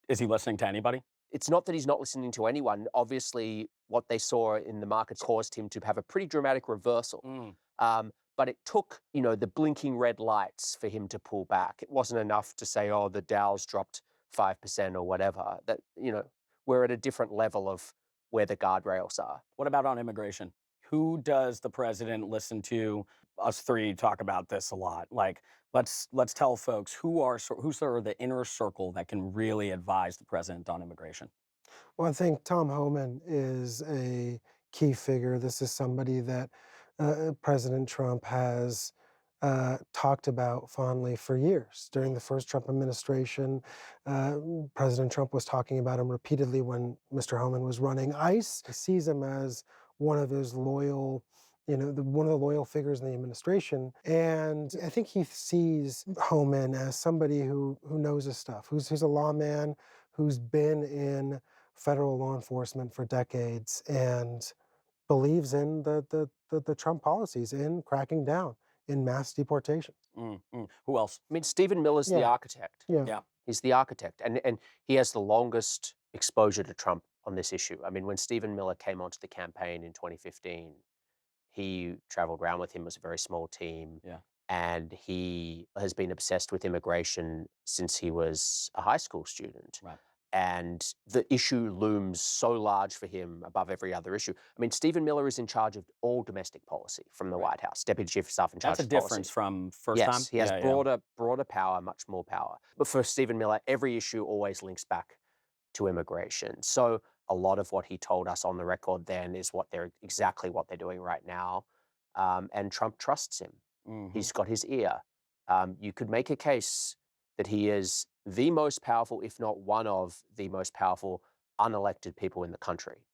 Is he listening to anybody? It's not that he's not listening to anyone. Obviously, what they saw in the market caused him to have a pretty dramatic reversal. Mm. But it took, the blinking red lights for him to pull back. It wasn't enough to say, oh, the Dow's dropped 5% or whatever. That, we're at a different level of where the guardrails are. What about on immigration? Who does the president listen to? Us three talk about this a lot. Like, let's tell folks who's sort of the inner circle that can really advise the president on immigration. Well, I think Tom Homan is a key figure. This is somebody that President Trump has talked about fondly for years. During the first Trump administration, uh, President Trump was talking about him repeatedly when Mr. Homan was running ICE. He sees him as one of his loyal, one of the loyal figures in the administration. And I think he sees Homan as somebody who knows his stuff, who's a lawman, who's been in federal law enforcement for decades and believes in the Trump policies in cracking down in mass deportations. Who else? I mean, Stephen Miller's the Yeah, architect. yeah. Yeah. He's the architect, and he has the longest exposure to Trump on this issue. I mean, when Stephen Miller came onto the campaign in 2015, he traveled around with him. It was a very small team, Yeah. and he has been obsessed with immigration since he was a high school student. Right. And the issue looms so large for him above every other issue. I mean, Stephen Miller is in charge of all domestic policy from the Right. White House, Deputy Chief of Staff in charge That's a of policy. difference from first time. Yes, he has Yeah. Yeah. broader power, much more power. But for Stephen Miller, every issue always links back to immigration. So a lot of what he told us on the record then is exactly what they're doing right now. And Trump trusts him. Hmm. He's got his ear. You could make a case that he is the most powerful, if not one of the most powerful unelected people in the country.